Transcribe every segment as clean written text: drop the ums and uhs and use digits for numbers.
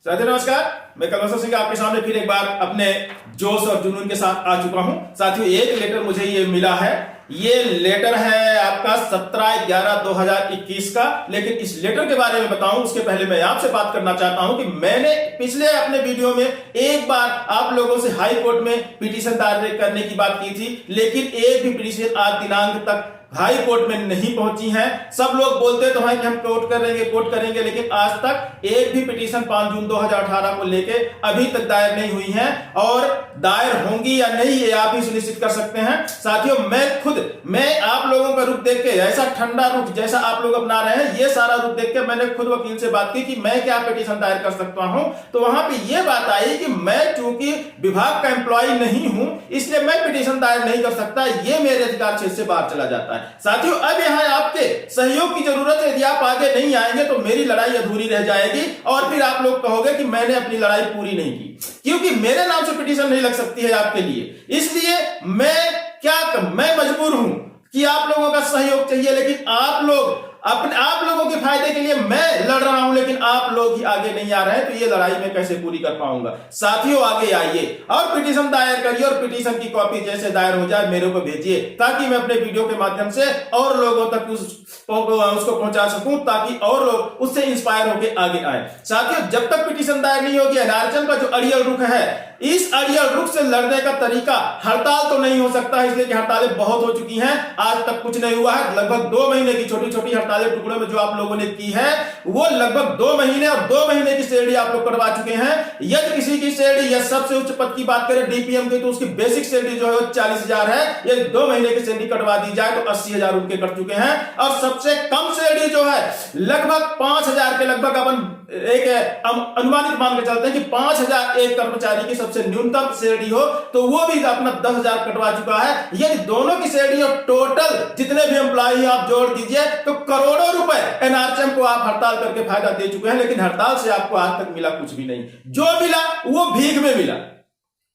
साथियों नमस्कार, मैं कलवंत सिंह आपके सामने फिर एक बार अपने जोश और जुनून के साथ आ चुका हूं। साथियों एक लेटर मुझे ये मिला है। ये लेटर है आपका 17/11/2021 का। लेकिन इस लेटर के बारे में बताऊं उसके पहले मैं आपसे बात करना चाहता हूं कि मैंने पिछले अपने वीडियो में एक बार आप लोगों से हाई कोर्ट में पिटीशन दायर करने की बात की थी, लेकिन एक भी पिटीशन आज दिनांक तक हाई कोर्ट में नहीं पहुंची है। सब लोग बोलते तो हैं कि हम कोर्ट करेंगे, लेकिन आज तक एक भी पिटीशन 5 जून 2018 को लेके अभी तक दायर नहीं हुई है और दायर होंगी या नहीं ये आप ही सुनिश्चित कर सकते हैं। साथियों मैं आप लोगों का रुख देख के, ऐसा ठंडा रुख जैसा आप लोग अपना रहे हैं, ये सारा रुख देख के मैंने खुद वकील से बात की कि मैं क्या पिटीशन दायर कर सकता हूं। तो वहां पे ये बात आई कि मैं चूंकि विभाग का एम्प्लॉय नहीं हूं इसलिए मैं पिटीशन दायर नहीं कर सकता, ये मेरे अधिकार क्षेत्र से बाहर चला जाता है। साथियों अब यहां आपके सहयोग की जरूरत है। यदि आप आगे नहीं आएंगे तो मेरी लड़ाई अधूरी रह जाएगी और फिर आप लोग कहोगे कि मैंने अपनी लड़ाई पूरी नहीं की, क्योंकि मेरे नाम से पिटीशन नहीं लग सकती है आपके लिए। इसलिए मैं मजबूर हूं कि आप लोगों का सहयोग चाहिए, लेकिन आप लोगों के फायदे के लिए मैं लड़ रहा हूं, लेकिन आप लोग ही आगे नहीं आ रहे हैं, तो ये लड़ाई मैं कैसे पूरी कर पाऊंगा। साथियों आगे आइए और पिटीशन दायर करिए और पिटीशन की कॉपी जैसे दायर हो जाए मेरे को भेजिए, ताकि मैं अपने वीडियो के माध्यम से और लोगों तक उसको पहुंचा सकूं, ताकि और लोग उससे इंस्पायर होकर आगे आए। साथियों जब तक पिटीशन दायर नहीं होगी, एनआरएचएम का जो अड़ियल रुख है, इस अड़ियल रुख से लड़ने का तरीका हड़ताल तो नहीं हो सकता, इसलिए कि हड़तालें बहुत हो चुकी हैं, आज तक कुछ नहीं हुआ है। लगभग 2 महीने की छोटी छोटी हड़तालें टुकड़ों में जो आप लोगों ने की है वो लगभग 2 महीने और 2 महीने की सैलरी आप लोग कटवा चुके हैं। यदि किसी की सैलरी या सबसे उच्च पद की बात करें डीपीएम की, तो उसकी बेसिक सैलरी जो है 40,000 है। यदि 2 महीने की सैलरी कटवा दी जाए तो 80,000 उनके कट चुके हैं। और सबसे कम सैलरी जो है लगभग 5,000 के लगभग अपन एक अनुमानित मान के चलते हैं कि 5,000 एक कर्मचारी की सबसे न्यूनतम सैलरी हो तो वो भी अपना 10,000 कटवा चुका है। यदि दोनों की सैलरी और टोटल जितने भी एम्प्लॉय आप जोड़ दीजिए तो करोड़ों रुपए एनआरएचएम को आप हड़ताल करके फायदा दे चुके हैं, लेकिन हड़ताल से आपको आज तक मिला कुछ भी नहीं। जो मिला वो भीख में मिला,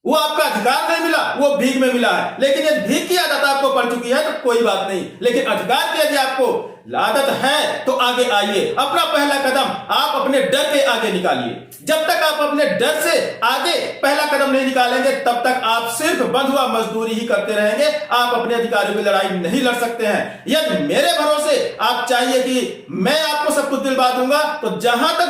वो आपका अधिकार नहीं मिला, वो भीख में मिला है। लेकिन यदि भीख की आदत आपको पड़ चुकी है तो कोई बात नहीं, लेकिन अधिकार की यदि आपको आदत है तो आगे आइए। अपना पहला कदम आप अपने डर के आगे निकालिए। जब तक आप अपने डर से आगे पहला कदम नहीं निकालेंगे तब तक आप सिर्फ बंधुआ मजदूरी ही करते रहेंगे, आप अपने अधिकारों की लड़ाई नहीं लड़ सकते हैं। यदि मेरे भरोसे आप चाहिए कि मैं आपको सब कुछ दिलवा दूंगा, तो जहां तक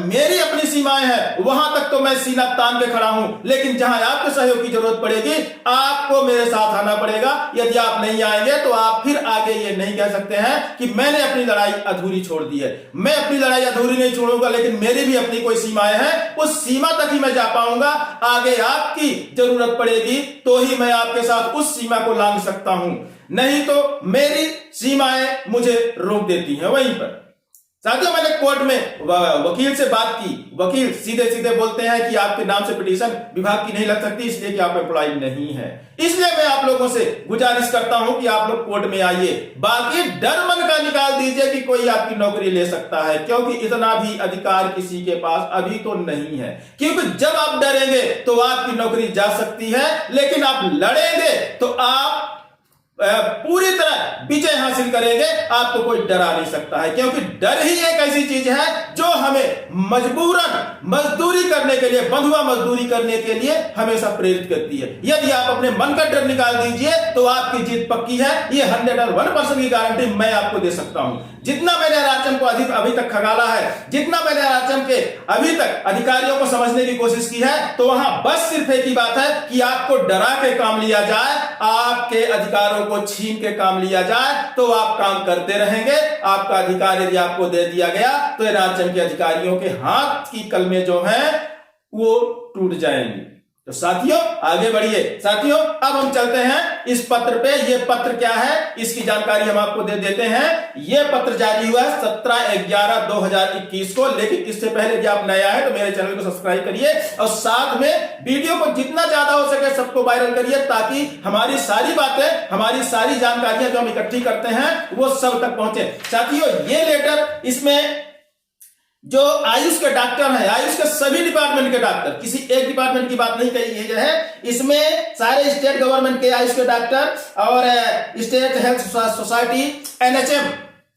मेरी अपनी सीमाएं हैं वहां तक तो मैं सीना तान के खड़ा हूं, लेकिन जहां आपके सहयोग की जरूरत पड़ेगी आपको मेरे साथ आना पड़ेगा। यदि आप नहीं आएंगे तो आप फिर आगे ये नहीं कह सकते हैं कि मैंने अपनी लड़ाई अधूरी छोड़ दी है। मैं अपनी लड़ाई अधूरी नहीं छोड़ूंगा, लेकिन मेरी भी अपनी कोई सीमाएं हैं, उस सीमा तक ही मैं जा पाऊंगा। आगे आपकी जरूरत पड़ेगी तो ही मैं आपके साथ उस सीमा को लांघ सकता हूं, नहीं तो मेरी सीमाएं मुझे रोक देती हैं वहीं पर। साथियों मैंने कोर्ट में वकील से बात की, वकील सीधे सीधे बोलते हैं कि आपके नाम से पिटीशन विभाग की नहीं लग सकती, इसलिए कि आप एम्प्लॉय नहीं है। इसलिए मैं आप लोगों से गुजारिश करता हूं कि आप लोग कोर्ट में आइए। बाकी डर मन का निकाल दीजिए कि कोई आपकी नौकरी ले सकता है, क्योंकि इतना भी अधिकार किसी के पास अभी तो नहीं है। क्योंकि जब आप डरेंगे तो आपकी नौकरी जा सकती है, लेकिन आप लड़ेंगे तो आप पूरी तरह विजय हासिल करेंगे, आपको कोई डरा नहीं सकता है। क्योंकि डर ही एक ऐसी चीज है जो हमें मजबूरन मजदूरी करने के लिए, बंधुआ मजदूरी करने के लिए हमेशा प्रेरित करती है। यदि आप अपने मन का डर निकाल दीजिए तो आपकी जीत पक्की है, ये 101% की गारंटी मैं आपको दे सकता हूं। जितना मैंने एनआरएचएम को अभी तक खगाला है, जितना मैंने एनआरएचएम के अभी तक अधिकारियों को समझने की कोशिश की है, तो वहां बस सिर्फ एक ही बात है कि आपको डरा के काम लिया जाए, आपके अधिकारों को छीन के काम लिया जाए, तो आप काम करते रहेंगे। आपका अधिकार यदि आपको दे दिया गया तो एनआरएचएम के अधिकारियों के हाथ की कलमें जो हैं वो टूट जाएंगी। तो साथियों आगे बढ़िए। साथियों अब हम चलते हैं इस पत्र पे। ये पत्र क्या है इसकी जानकारी हम आपको दे देते हैं। ये पत्र जारी हुआ है 17/11/2021 को, लेकिन इससे पहले यदि आप नया है तो मेरे चैनल को सब्सक्राइब करिए और साथ में वीडियो को जितना ज्यादा हो सके सबको वायरल करिए, ताकि हमारी सारी बातें, हमारी सारी जानकारियां जो हम इकट्ठी करते हैं वो सब तक पहुंचे। साथियों ये लेटर, इसमें जो आयुष के डॉक्टर हैं, आयुष के सभी डिपार्टमेंट के डॉक्टर, किसी एक डिपार्टमेंट की बात नहीं कही गई है, इसमें सारे स्टेट गवर्नमेंट के आयुष के डॉक्टर और स्टेट हेल्थ सोसाइटी एनएचएम,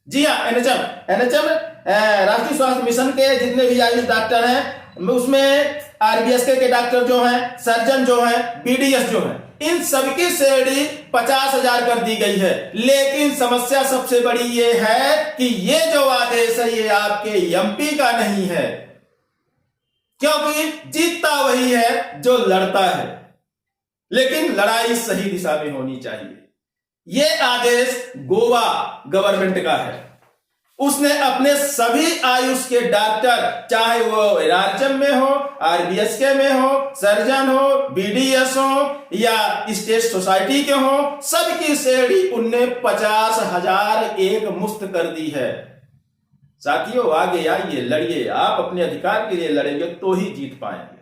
जी हाँ एनएचएम राष्ट्रीय स्वास्थ्य मिशन के जितने भी आयुष डॉक्टर हैं, उसमें आरबीएसके के डॉक्टर जो हैं, सर्जन जो हैं, बीडीएस जो हैं, इन सबकी सैलरी 50,000 कर दी गई है। लेकिन समस्या सबसे बड़ी ये है कि ये जो आदेश है ये आपके एमपी का नहीं है, क्योंकि जीतता वही है जो लड़ता है, लेकिन लड़ाई सही दिशा में होनी चाहिए। ये आदेश गोवा गवर्नमेंट का है। उसने अपने सभी आयुष के डॉक्टर, चाहे वो एनआरएचएम में हो, आरबीएसके में हो, सर्जन हो, बीडीएस हो या स्टेट सोसाइटी के हो, सबकी सैलरी उनने 50,000 एक मुश्त कर दी है। साथियों, आगे आइए, लड़िए। आप अपने अधिकार के लिए लड़ेंगे तो ही जीत पाएंगे।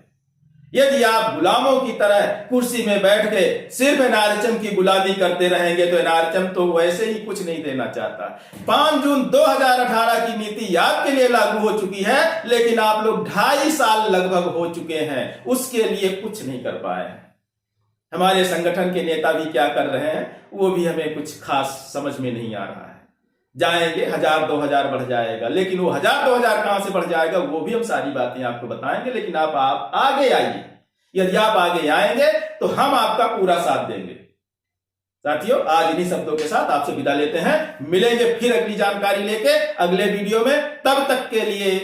यदि आप गुलामों की तरह कुर्सी में बैठ के सिर्फ एनआरएचएम की गुलामी करते रहेंगे तो एनआरएचएम तो वैसे ही कुछ नहीं देना चाहता। 5 जून 2018 की नीति आपके लिए लागू हो चुकी है, लेकिन आप लोग 2.5 साल लगभग हो चुके हैं, उसके लिए कुछ नहीं कर पाए हैं। हमारे संगठन के नेता भी क्या कर रहे हैं वो भी हमें कुछ खास समझ में नहीं आ रहा है। जाएंगे 1000-2000 बढ़ जाएगा, लेकिन वो 1000-2000 कहां से बढ़ जाएगा वो भी हम सारी बातें आपको बताएंगे। लेकिन आप आगे आइए। यदि आप आगे आएंगे तो हम आपका पूरा साथ देंगे। साथियों, आज इन्हीं शब्दों के साथ आपसे विदा लेते हैं। मिलेंगे फिर अगली जानकारी लेके अगले वीडियो में। तब तक के लिए